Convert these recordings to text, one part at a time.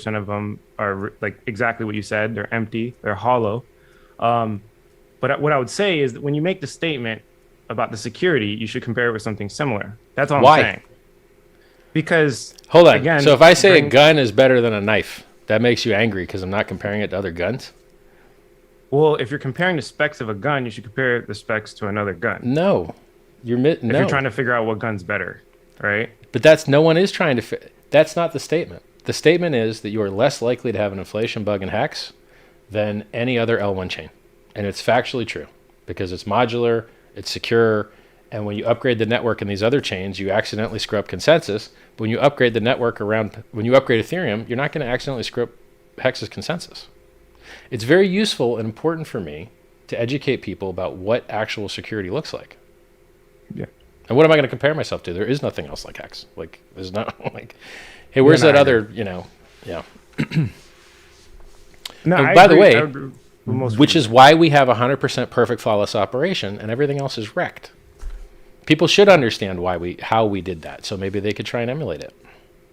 of them are like exactly what you said. They're empty, they're hollow. Um, but what I would say is that when you make the statement about the security, you should compare it with something similar. That's all I'm Why? saying. Because Hold on. So again, if I say a bring gun is better than a knife, that makes you angry because I'm not comparing it to other guns? well, if you're comparing the specs of a gun, you should compare the specs to another gun. No. If you're No. trying to figure out what gun's better, right? But that's no one is trying to that's not the statement. The statement is that you are less likely to have an inflation bug in hex than any other L1 chain. And it's factually true because it's modular, it's secure, and when you upgrade the network in these other chains, you accidentally screw up consensus. But when you upgrade the network when you upgrade Ethereum, you're not going to accidentally screw up Hex's consensus. It's very useful and important for me to educate people about what actual security looks like. Yeah. And what am I going to compare myself to? There is nothing else like Hex. Like, there's not, like, hey, Yeah, where's no, that I agree. other, yeah. No, And I by the agree. I way, agree with most of what which you is said. why we have a 100% perfect flawless operation and everything else is wrecked. People should understand how we did that. So maybe they could try and emulate it.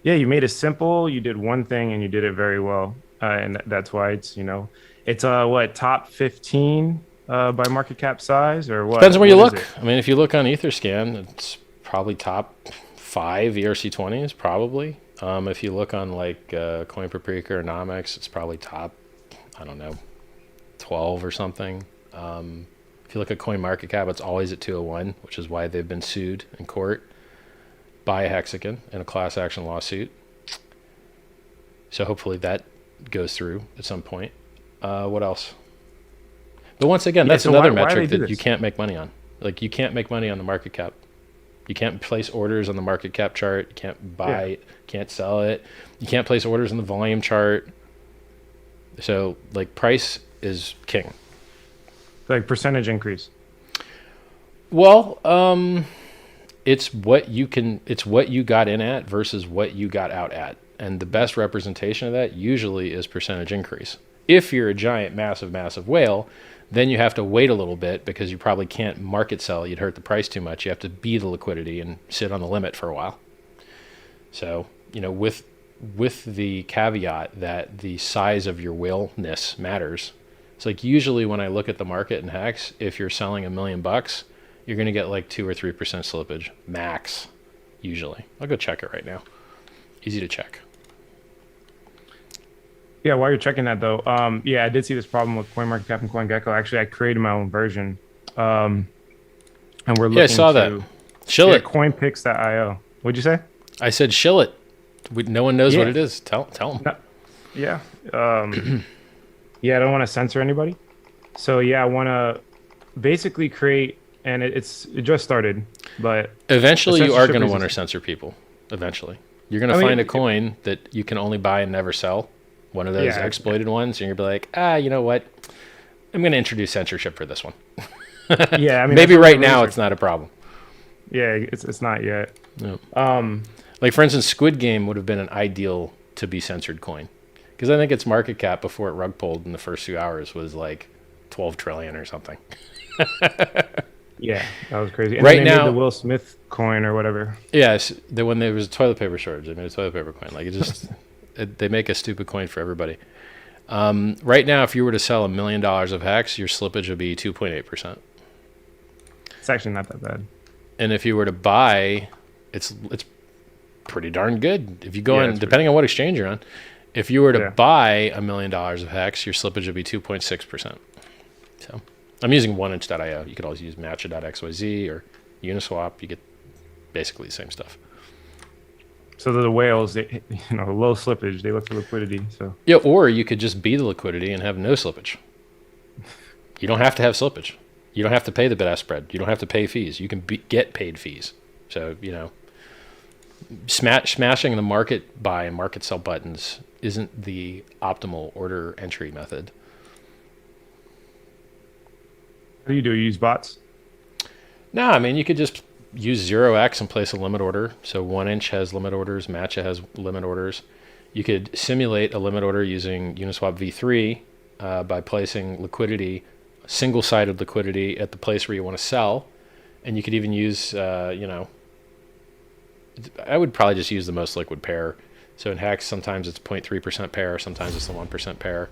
Yeah, you made it simple. You did one thing and you did it very well. And that's why it's what, top 15 by market cap size or Depends what? on where you What is look. it? I mean, if you look on Etherscan, it's probably top 5 ERC20s, probably. If you look on like Coin Paprika or Nomics, it's probably top, I don't know, 12 or something. If you look at Coin Market Cap, it's always at 201, which is why they've been sued in court by a Hexagon in a class action lawsuit. So hopefully that goes through at some point. What else? But once again, Yeah, that's so another why they metric do that you this? can't make money on. Like you can't make money on the market cap. You can't place orders on the market cap chart. You can't buy Yeah, it. Can't sell it. You can't place orders in the volume chart. So like price is king. like percentage increase. Well, it's what you can. It's what you got in at versus what you got out at, and the best representation of that usually is percentage increase. If you're a giant, massive whale, then you have to wait a little bit because you probably can't market sell. You'd hurt the price too much. You have to be the liquidity and sit on the limit for a while. So, with the caveat that the size of your whaleness matters. It's like usually when I look at the market in Hex, if you're selling $1 million, you're going to get like 2 or 3% slippage max. Usually, I'll go check it right now. Easy to check. Yeah, while you're checking that though, yeah, I did see this problem with CoinMarketCap and CoinGecko. Actually, I created my own version. Um, and we're Yeah, I looking saw that. to Shill yeah, it. coinpix.io. What'd you say? I said shill it. No one knows what Yeah. it is. Tell them. No, yeah. Yeah, I don't want to censor anybody. So yeah, I want to basically create, and it just started, but the Eventually, you are censorship going to want to resist. censor people. Eventually, you're going to I find a mean, coin that you can only buy and never sell. One of those yeah, exploited ones, and you'll be like, you know what? I'm going to introduce censorship for this one. yeah. I mean, that's Maybe what my right now research. it's not a problem. Yeah, it's not yet. No. Um, Like for instance, Squid Game would have been an ideal to be censored coin because I think its market cap before it rug pulled in the first 2 hours was like 12 trillion or something. yeah, that was crazy. And then Right they made the now, Will Smith coin or whatever. yes, when there was a toilet paper shortage, they made a toilet paper coin. Like they make a stupid coin for everybody. Right now, if you were to sell $1 million of Hex, your slippage would be 2.8%. It's actually not that bad. And if you were to buy, it's pretty darn good. If you go Yeah, in, it's pretty. depending on what exchange you're on, if you were to Yeah. buy $1 million of Hex, your slippage would be 2.6%. So I'm using 1inch.io. You could always use matcha.xyz or Uniswap. You get basically the same stuff. So the whales, they, low slippage. They look for liquidity. So Yeah, or you could just be the liquidity and have no slippage. You don't have to have slippage. You don't have to pay the bid-ask spread. You don't have to pay fees. You can get paid fees. So, smashing the market buy and market sell buttons isn't the optimal order entry method. what do you do? You use bots? No, I mean, you could just use 0x and place a limit order. So 1inch has limit orders, Matcha has limit orders. You could simulate a limit order using Uniswap v3 by placing liquidity, single-sided liquidity at the place where you want to sell. And you could even use, I would probably just use the most liquid pair So in Hex, sometimes it's 0.3% pair, sometimes it's the 1% pair.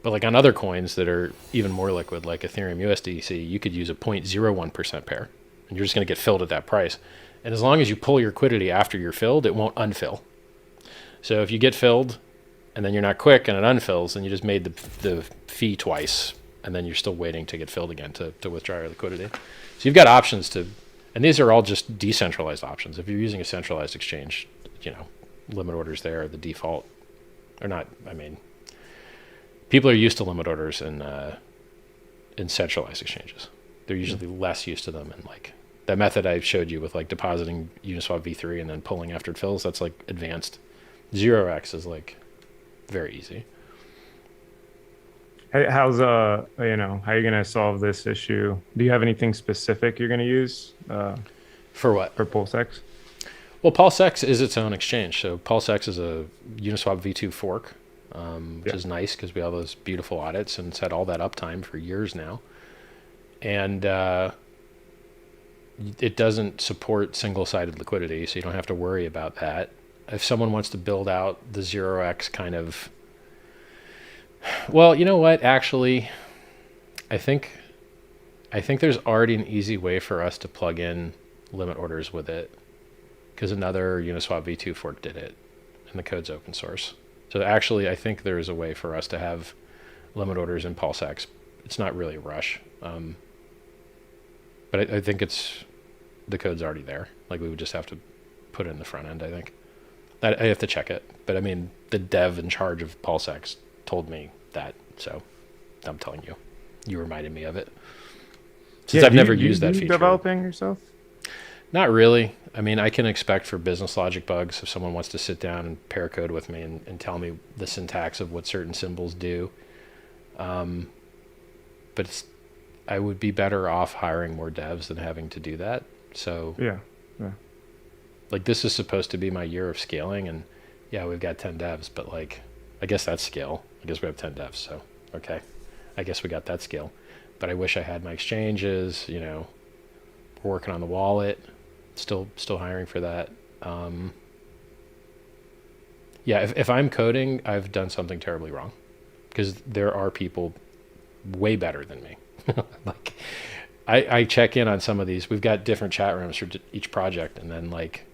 But like on other coins that are even more liquid, like Ethereum USDC, you could use a 0.01% pair, and you're just going to get filled at that price. And as long as you pull your liquidity after you're filled, it won't unfill. So if you get filled and then you're not quick and it unfills, then you just made the fee twice, and then you're still waiting to get filled again to withdraw your liquidity. So you've got options to, and these are all just decentralized options. If you're using a centralized exchange, limit orders there are the default, or not. I mean, people are used to limit orders in centralized exchanges. They're usually less used to them in like that method I showed you with like depositing Uniswap v3 and then pulling after it fills. That's like advanced. 0x is like very easy. How's how are you gonna solve this issue? Do you have anything specific you're gonna use For what? for PulseX? Well, PulseX is its own exchange. So PulseX is a Uniswap v2 fork, which is nice because we have those beautiful audits and it's had all that uptime for years now. And it doesn't support single-sided liquidity, so you don't have to worry about that. If someone wants to build out the 0x kind of, well, you know what? Actually, I think there's already an easy way for us to plug in limit orders with it, because another Uniswap v2 fork did it, and the code's open source. So actually, I think there is a way for us to have limit orders in PulseX. It's not really a rush, but I think the code's already there. Like we would just have to put it in the front end, I think. I have to check it, but I mean, the dev in charge of PulseX told me that, so I'm telling you. You reminded me of it. Since I've never used that feature. Developing yourself? Not really. I mean, I can expect for business logic bugs if someone wants to sit down and pair code with me and tell me the syntax of what certain symbols do. But I would be better off hiring more devs than having to do that. So Yeah. like this is supposed to be my year of scaling, and yeah, we've got 10 devs, but like, I guess that's scale. I guess we have 10 devs, so okay. I guess we got that scale. But I wish I had my exchanges, we're working on the wallet, still hiring for that. Yeah, if I'm coding, I've done something terribly wrong, because there are people way better than me. Like, I check in on some of these. We've got different chat rooms for each project, and then like,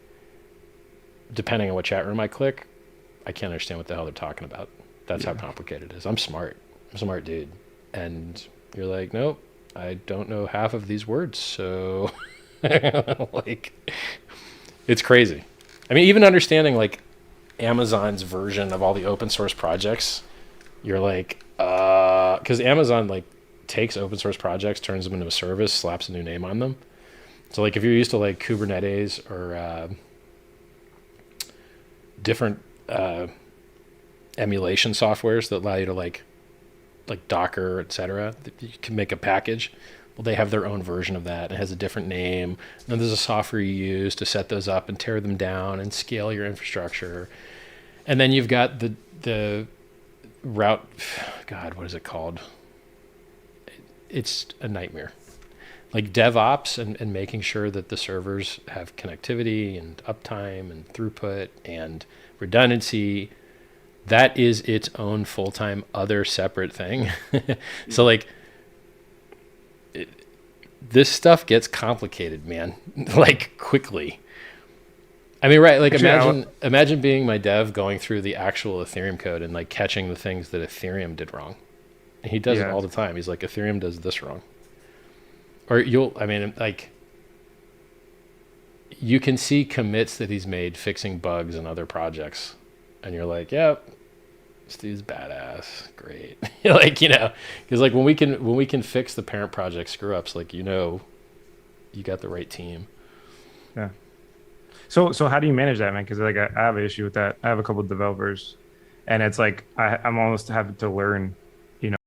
depending on what chat room I click, I can't understand what the hell they're talking about. That's how complicated it is. I'm smart. I'm a smart dude. And you're like, nope, I don't know half of these words. So like, it's crazy. I mean, even understanding like Amazon's version of all the open source projects, you're like, because Amazon like takes open source projects, turns them into a service, slaps a new name on them. So like if you're used to like Kubernetes or different emulation softwares that allow you to like Docker, etc., you can make a package. Well, they have their own version of that. It has a different name. And then there's a software you use to set those up and tear them down and scale your infrastructure. And then you've got the route. God, what is it called? It's a nightmare. Like DevOps and making sure that the servers have connectivity and uptime and throughput and redundancy. That is its own full-time other separate thing. So like this stuff gets complicated, man, like quickly. I mean, right. Like imagine being my dev going through the actual Ethereum code and like catching the things that Ethereum did wrong. And he does it all the time. He's like, Ethereum does this wrong. Or you can see commits that he's made fixing bugs in other projects. And you're like, yep, this dude's badass. Great. Like, because like when we can fix the parent project screw ups, like, you got the right team. Yeah. So how do you manage that, man? Because like I have an issue with that. I have a couple of developers, and it's like I'm almost having to learn